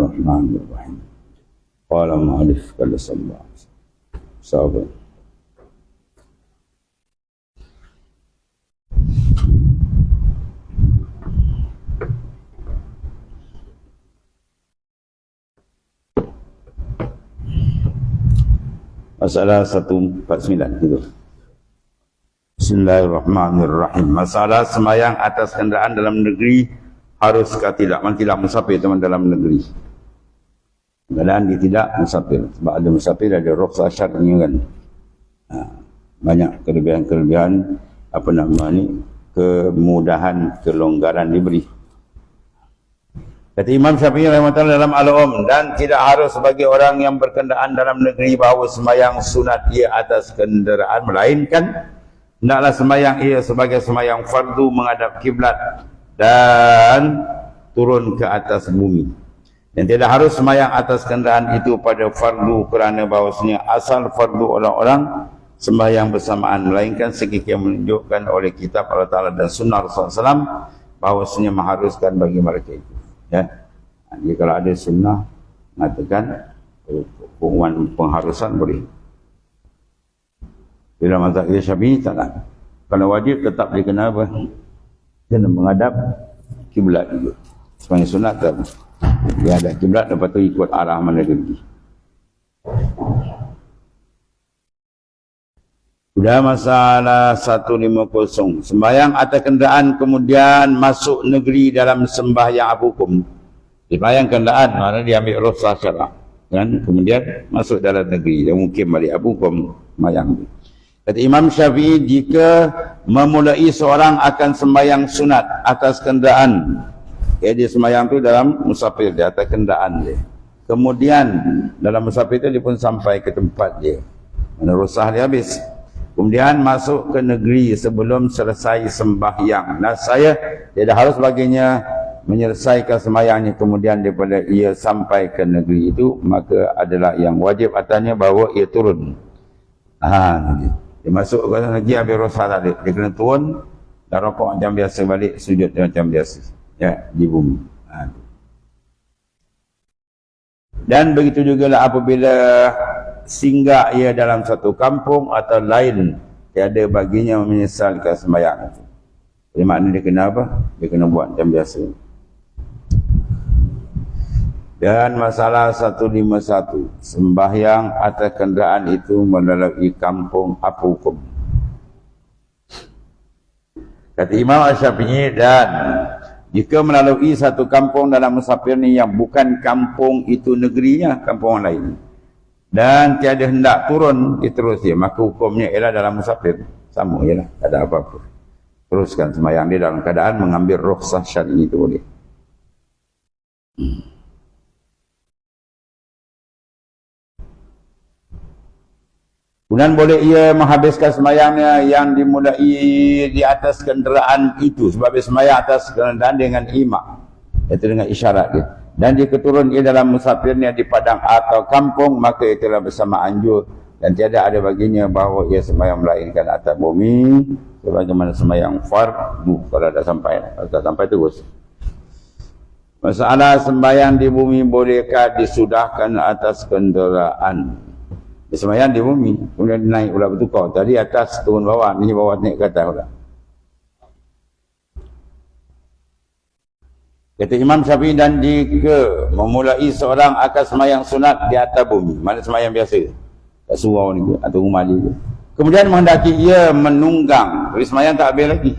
Bismillahirrahmanirrahim. Qala mu'alif qala sallallahu alaihi wasallam. Sahabat. Masalah 149 gitu. Bismillahirrahmanirrahim. Masalah sembahyang atas kenderaan dalam negeri haruskah tidak? Tidak musafir teman dalam negeri. Kenderaan dia tidak musafir. Sebab ada musafir ada rukhsah syar'iyya kan. Banyak kelebihan-kelebihan kemudahan, kelonggaran diberi. Kata Imam Syafi'i rahimahullah dalam Al-Um, dan tidak harus bagi orang yang berkenderaan dalam negeri bahawa sembahyang sunat ia atas kenderaan, melainkan hendaklah sembahyang ia sebagai sembahyang fardu menghadap kiblat dan turun ke atas bumi. Dan tidak harus sembahyang atas kenderaan itu pada fardu kerana bahawasanya asal fardu orang-orang sembahyang bersamaan, melainkan sekiranya menunjukkan oleh kitab Allah Ta'ala dan sunnah Rasulullah SAW bahawasanya mengharuskan bagi mereka itu. Ya, jadi kalau ada sunnah mengatakan hukuman pengharusan boleh. Bila mazhab Syafi'i tak nak. Kalau wajib tetap dia kena apa? Kena menghadap kiblat juga. Sepanjang sunat tak. Dia ada kiblat, lepas tu ikut arah mana dia pergi. Sudah masalah 150. Sembahyang atas kenderaan kemudian masuk negeri dalam sembahyang apa hukum? Sembahyang kenderaan, mana dia ambil rukhsah syarak. Kan? Kemudian masuk dalam negeri. Dia mungkin balik apa hukum sembahyang. Kata Imam Syafi'i, jika memulai seorang akan sembahyang sunat atas kenderaan. Ya, dia sembahyang tu dalam musafir, di atas kenderaan dia. Kemudian dalam musafir tu dia pun sampai ke tempat dia. Mana rukhsah dia habis. Kemudian masuk ke negeri sebelum selesai sembahyang. Nah, saya tidak harus baginya menyelesaikan sembahyangnya kemudian daripada ia sampai ke negeri itu, maka adalah yang wajib atasnya bahawa ia turun. Dia masuk ke negeri habis rukhsah tadi, dia kena turun dan rokok macam biasa, balik sujud macam biasa. Ya, di bumi. Dan begitu juga lah apabila singgah ia dalam satu kampung atau lain, tiada baginya menyesalkan sembahyang itu. Jadi maknanya dia kena apa? Dia kena buat macam biasa. Dan masalah 151, sembahyang atas kenderaan itu melalui kampung apa hukum? Kata Imam Syafi'i, dan jika melalui satu kampung dalam musafir ni yang bukan kampung itu negerinya, kampung lain, dan tiada hendak turun, dia terus dia, maka hukumnya ialah dalam musafir. Sama ialah, tak ada apa-apa. Teruskan sembahyang dia dalam keadaan mengambil rukhsah syar'i itu boleh. Kemudian boleh ia menghabiskan sembahyangnya yang dimulai di atas kenderaan itu, sebab sembahyang atas kenderaan dengan imak, iaitu dengan isyarat dia. Dan jika turun ia dalam musafirnya di padang atau kampung, maka itulah bersama anjur dan tiada ada baginya bahawa ia sembahyang melainkan atas bumi sebagaimana sembahyang fardu kalau dah sampai. Kalau tak sampai terus. Masalah sembahyang di bumi bolehkah disudahkan atas kenderaan? Sembahyang di bumi kemudian naik pula bertukar. Tadi atas turun bawah, ni bawah naik ke atas pula. Kata Imam Syafi'i, dan jika memulai seorang akan sembahyang sunat di atas bumi, mana sembahyang biasa kat surau ni ke atau rumah dia ke, kemudian menghendaki ia menunggang, jadi sembahyang tak habis lagi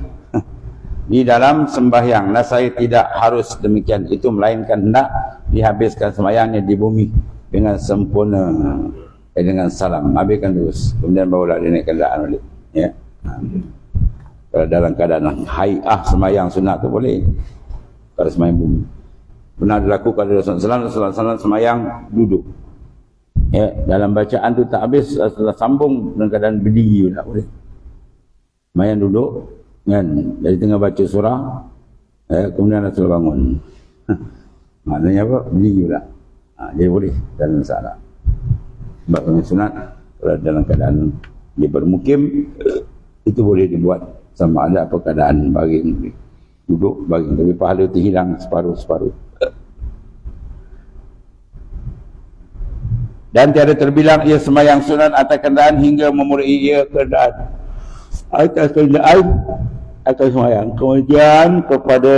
di dalam sembahyang. Nah, saya tidak harus demikian itu, melainkan hendak dihabiskan sembahyangnya di bumi dengan sempurna, dengan salam, habiskan terus, kemudian barulah dia naik kenderaan balik. Ya, kalau dalam keadaan hai'ah sembahyang sunat tu boleh. Kalau sembahyang bumi pernah dilakukan oleh Rasulullah SAW sembahyang duduk. Ya, dalam bacaan tu tak habis, setelah sambung dengan keadaan berdiri pula boleh. Sembahyang duduk kan, dari tengah baca surah, kemudian Rasulullah bangun. Maknanya apa? Berdiri pula. Jadi boleh, dalam masalah. Sebab sunat kalau dalam keadaan dia bermukim, itu boleh dibuat sama ada apa keadaan baring duduk baring, tapi pahala itu hilang separuh-separuh. Dan tiada terbilang ia sembahyang sunat atas kenderaan hingga memulai ia kenderaan atas kenderaan atau sembahyang. Kemudian kepada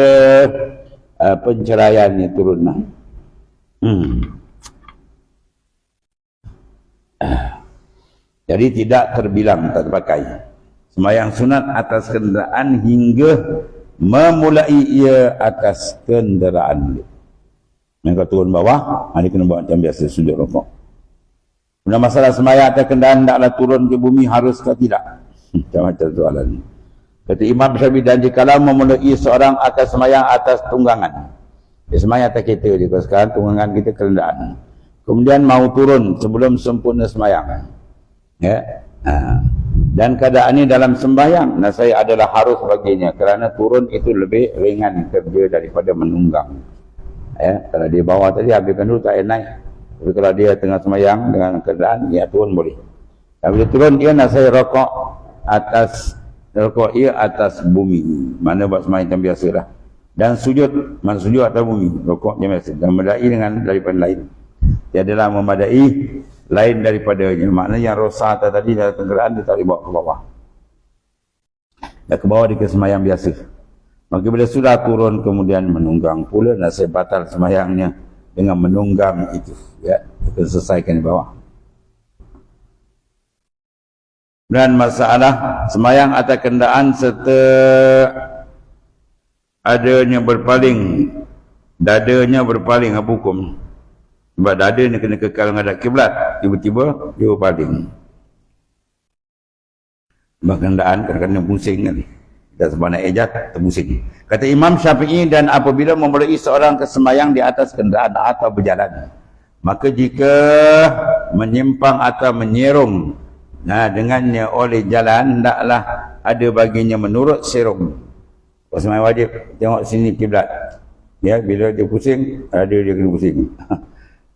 penceraiannya turunlah. Jadi tidak terbilang, tak terpakai. Sembahyang sunat atas kenderaan hingga memulai ia atas kenderaan. Yang turun bawah, dia kena buat macam biasa, sujud rokok. Kemudian masalah sembahyang atas kenderaan taklah turun ke bumi, harus ke tidak? Macam-macam soalan. Kata Imam Syafi'i, dan jikalau memulai seorang atas sembahyang atas tunggangan. Dia sembahyang atas kereta dia, sekarang tunggangan kita kenderaan. Kemudian mau turun sebelum sempurna sembahyang. Ya. Dan keadaan ini dalam sembahyang, saya adalah harus baginya, kerana turun itu lebih ringan kerja daripada menunggang. Ya. Kalau dia bawah tadi, habiskan dulu, tak payah naik. Tapi kalau dia tengah sembahyang dengan keadaan, dia turun boleh. Kalau dia turun, ia saya rokok ia atas bumi. Mana buat sembahyang macam biasa lah. Dan sujud, mana sujud atas bumi, rokok macam biasa. Dan memadai dengan daripada lain. Tiadalah memadai lain daripadanya. Maknanya yang rosak tadi dalam kenderaan, dia tak boleh bawa ke bawah. Dan ke bawah dia ke sembahyang biasa. Maka bila sudah turun kemudian menunggang pula, nasihat batal sembahyangnya dengan menunggang itu, ya, kita selesaikan di bawah. Dan masalah sembahyang atas kenderaan serta adanya berpaling, dadanya berpaling, apa hukum? Sebab dada ni kena kekal menghadap kiblat, tiba-tiba dia berpaling. Sebab kenderaan kadang-kadang pusing kan, dan sebab nak ejat terpusing. Kata Imam Syafi'i, dan apabila memulai seorang kesembahyang di atas kenderaan atau berjalan, maka jika menyimpang atau menyerong dengannya oleh jalan, hendaklah ada baginya menurut serong. Sembahyang wajib tengok sini kiblat, ya, bila dia pusing, ada dia kena pusing.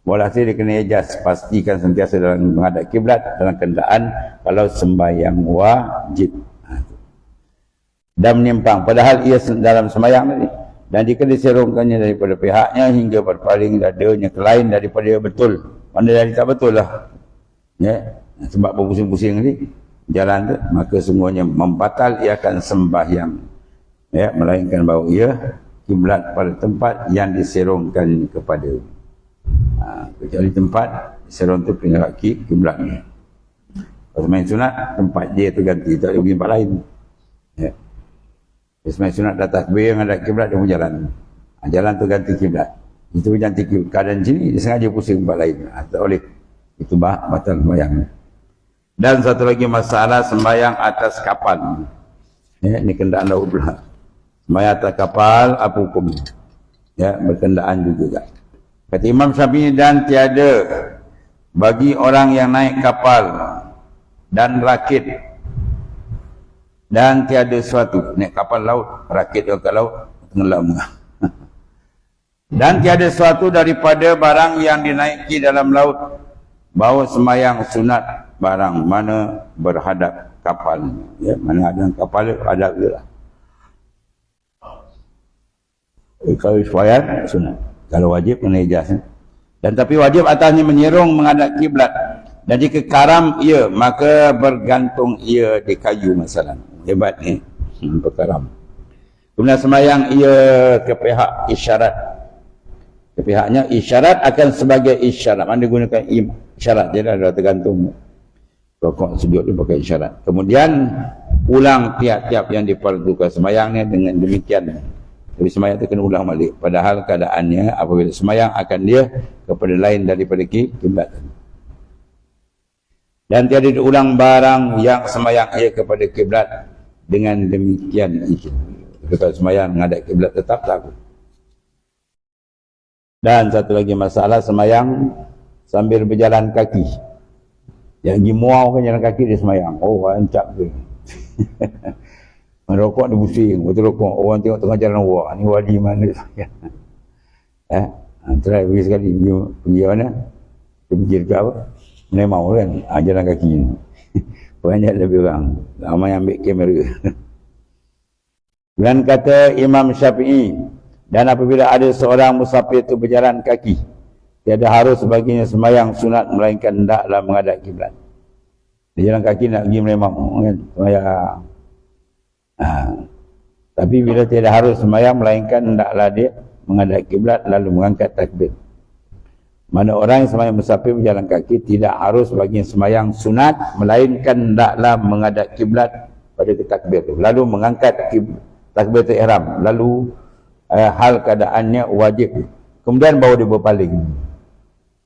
Walhasil dia kena ejaz, pastikan sentiasa dalam menghadap kiblat dalam kenderaan kalau sembahyang wajib. Dan menyimpang padahal ia dalam sembahyang tadi, dan jika diserongkannya daripada pihaknya hingga berpaling dadanya ke lain daripada betul, mana dari tak betul lah, ya, sebab berpusing-pusing tadi jalan tu, maka semuanya membatal ia akan sembahyang, ya, melainkan bahawa ia kiblat pada tempat yang diserongkan kepada. Kecuali tempat diserong tu punya kaki kiblatnya. Kalau main sunat, tempat dia tu ganti, tak boleh pergi tempat lain, ya. Sembahyang sunat dah takbir yang ada kiblat, dia pun jalan. Jalan tu ganti kiblat. Itu ganti kiblat. Keadaan sini dia sengaja pusing tempat lain. Tak boleh. Itu batal sembahyang. Dan satu lagi masalah sembahyang atas kapal. Ya, ini kenderaan laut pula. Sembahyang atas kapal, apa hukumnya? Ya, berkendaan juga. Kata Imam Syafi'i, dan tiada bagi orang yang naik kapal dan rakit, dan tiada suatu naik kapal laut, rakit ke laut, tenggelam. Dan tiada suatu daripada barang yang dinaiki dalam laut, bahawa sembahyang sunat barang mana berhadap kapal, ya, mana ada kapal hadap dia lah. Kalau sembahyang sunat, kalau wajib kena ijaz. Dan tapi wajib atasnya menyerong menghadap kiblat. Dan jika karam ia, maka bergantung ia di kayu masalah. Hebat ni, berkaram. Kemudian sembahyang ia ke pihak isyarat. Ke pihaknya isyarat akan sebagai isyarat. Mana gunakan isyarat, dia dah tergantung. Rokok sujud dia pakai isyarat. Kemudian ulang tiap-tiap yang diperlukan sembahyangnya dengan demikian. Jadi sembahyang itu kena ulang balik. Padahal keadaannya apabila sembahyang akan dia kepada lain daripada kiblat. Dan tiada diulang barang yang sembahyang ia kepada kiblat dengan demikian itu. Kalau sembahyang menghadap kiblat tetap takut. Dan satu lagi masalah sembahyang sambil berjalan kaki. Yang pergi muau kan jalan kaki dia sembahyang. Oh, ancap tu. Merokok dia pusing, betul rokok. Orang tengok tengah jalan, wah, ni wali mana sembahyang. Try pergi sekali, pergi mana? Pergi dekat apa? Memang kan, jalan kaki ni. Banyak lebih orang, ramai ambil kamera. Dan kata Imam Syafi'i, dan apabila ada seorang musafir itu berjalan kaki, tiada harus baginya sembahyang sunat melainkan hendaklah menghadap kiblat. Dia jalan kaki nak pergi melemah kan, sembahyang. Tapi bila tiada harus sembahyang melainkan hendaklah dia menghadap kiblat lalu mengangkat takbir. Mana orang yang sembahyang musafir berjalan kaki tidak harus baginya sembahyang sunat melainkan hendaklah menghadap kiblat pada takbir itu, lalu mengangkat takbir ihram, lalu hal keadaannya wajib, kemudian baru dia berpaling.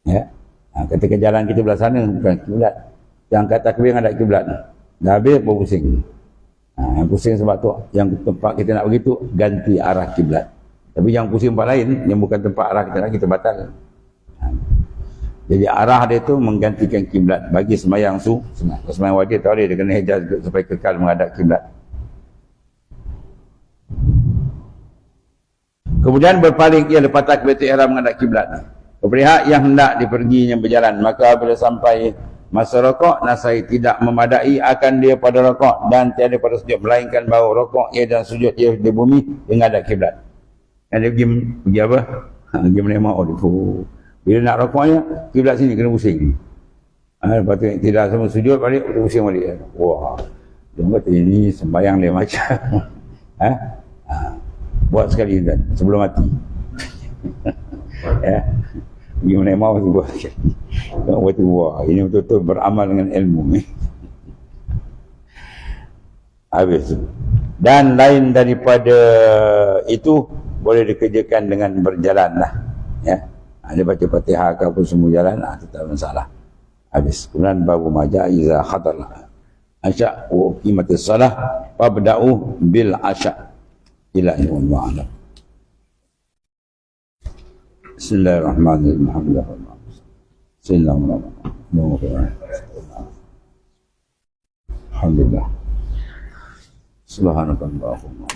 Ya, ketika jalan kita belah sana bukan kiblat, yang angkat takbir menghadap kiblat, dah habis berpusing. Yang pusing sebab tu yang tempat kita nak begitu ganti arah kiblat. Tapi yang pusing tempat lain yang bukan tempat arah kita batal. Jadi arah dia tu menggantikan kiblat bagi sembahyang sunat. Sembahyang wajib tak boleh, dia kena hijaz supaya kekal menghadap kiblat. Kemudian berpaling ia lepas takbir ihram menghadap kiblat. Pihak yang hendak diperginya berjalan, maka bila sampai masa rokok, nasai tidak memadai akan dia pada rokok dan tiada pada sujud, melainkan bahawa rokok ia dan sujud ia di bumi menghadap kiblat. Yang dia pergi apa? Pergi menemah. Bila nak rokoknya, kiblat sini kena pusing. Lepas tu tidak semua sujud balik, pusing balik. Wah, dia kata ini sembahyang lain macam. Buat sekali kan, sebelum mati. Ya. Pergi menemah pasti buat sekali. Tengok tu, wah, ini betul-betul beramal dengan ilmu. Habis tu. Dan lain daripada itu boleh dikerjakan dengan berjalan lah. Ya. Dia baca Fatihah ke apa semua jalan, tetap masalah. Habis. Kemudian babu maja iza khatar asya' wa qimatis salah fabda'u bil asya' ila yawm ma'alam. Bismillahirrahmanirrahim. Alhamdulillah. Subhanakallahumma